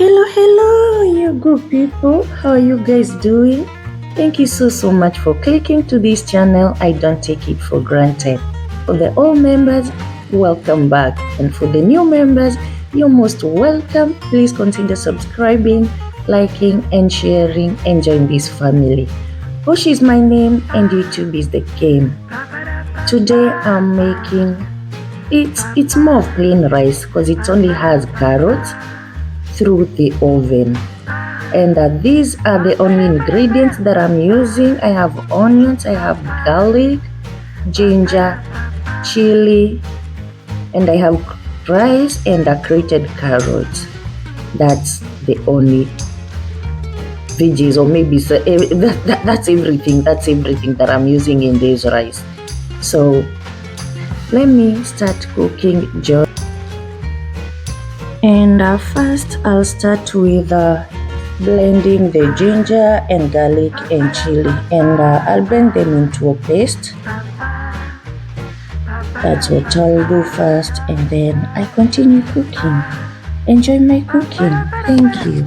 Hello, you good people. How are you guys doing? Thank you so much for clicking to this channel. I don't take it for granted. For the old members, welcome back. And for the new members, you're most welcome. Please consider subscribing, liking, and sharing. And join this family. Hosh is my name, and YouTube is the game. Today I'm making it's more of plain rice because it only has carrots through the oven. And these are the only ingredients that I'm using. I have onions, I have garlic, ginger, chili, and I have rice and grated carrots. That's the only veggies, or maybe that's everything. That's everything that I'm using in this rice. So let me start cooking. And first I'll start with blending the ginger and garlic and chili, and I'll blend them into a paste. That's what I'll do first, and then I continue cooking. Enjoy my cooking. Thank you.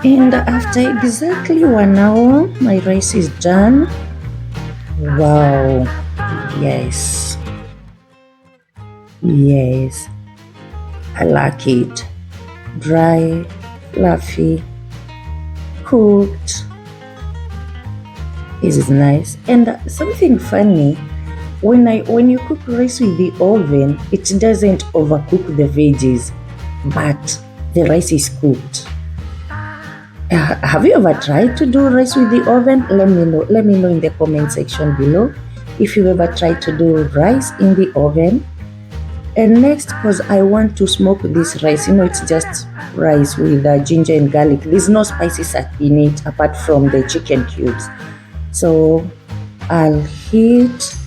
And after exactly 1 hour, my rice is done. Wow, yes, yes, I like it. Dry, fluffy, cooked. This is nice. And something funny, when you cook rice with the oven, it doesn't overcook the veggies, but the rice is cooked. Have you ever tried to do rice with the oven? Let me know. Let me know in the comment section below if you ever tried to do rice in the oven. And next, because I want to smoke this rice, it's just rice with ginger and garlic. There's no spices in it apart from the chicken cubes. So I'll heat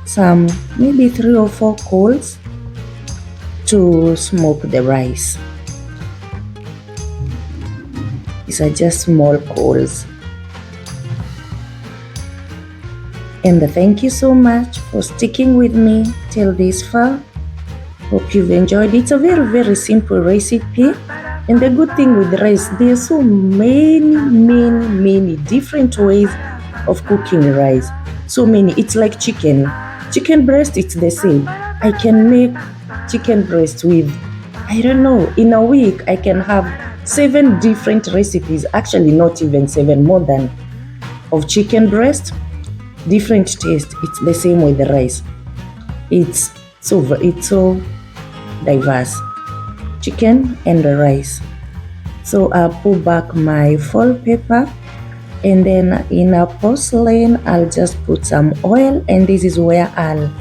some maybe 3 or 4 coals to smoke the rice. These are just small coals. And thank you so much for sticking with me till this far. Hope you've enjoyed. It's a very, very simple recipe. And the good thing with rice, there are so many different ways of cooking rice. So many. It's like chicken. Chicken breast, it's the same. I can make chicken breast with, I don't know, in a week I can have 7 different recipes. Actually, not even 7, more than, of chicken breast. Different taste. It's the same with the rice. It's so diverse. Chicken and the rice. So I'll pull back my foil paper, and then in a porcelain I'll just put some oil, and this is where I'll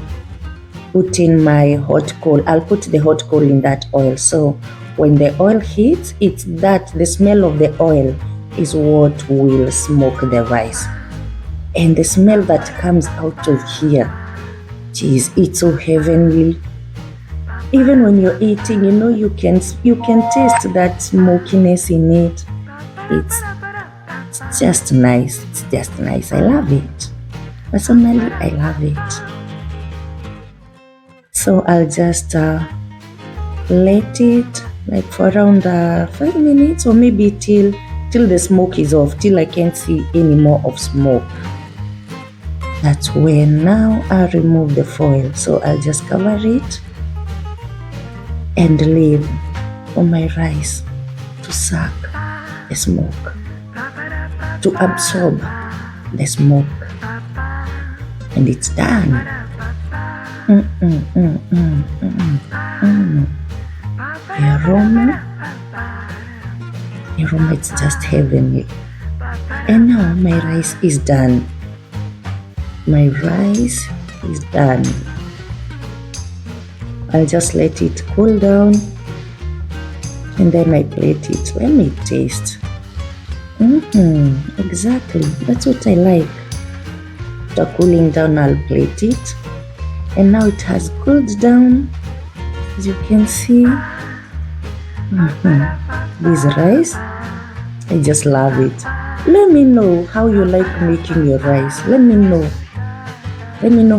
put in my hot coal. I'll put the hot coal in that oil. So when the oil heats, it's that the smell of the oil is what will smoke the rice. And the smell that comes out of here, geez, it's so heavenly. Even when you're eating, you can taste that smokiness in it. It's just nice. It's just nice. I love it. Personally, I love it. So I'll just let it like for around 5 minutes, or maybe till the smoke is off, till I can't see any more of smoke. That's when now I'll remove the foil. So I'll just cover it and leave for my rice to suck the smoke, to absorb the smoke, and it's done. The aroma, it's just heavenly. And now my rice is done. My rice is done. I'll just let it cool down, and then I plate it. Let me taste. Exactly, that's what I like. After cooling down, I'll plate it, and now it has cooled down, as you can see. This rice, I just love it. Let me know how you like making your rice. Let me know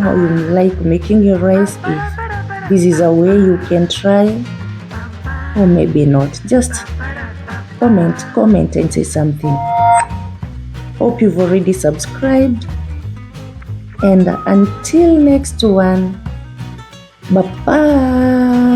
how you like making your rice. If this is a way you can try, or maybe not. Just comment and say something. Hope you've already subscribed, and until next one, bye bye.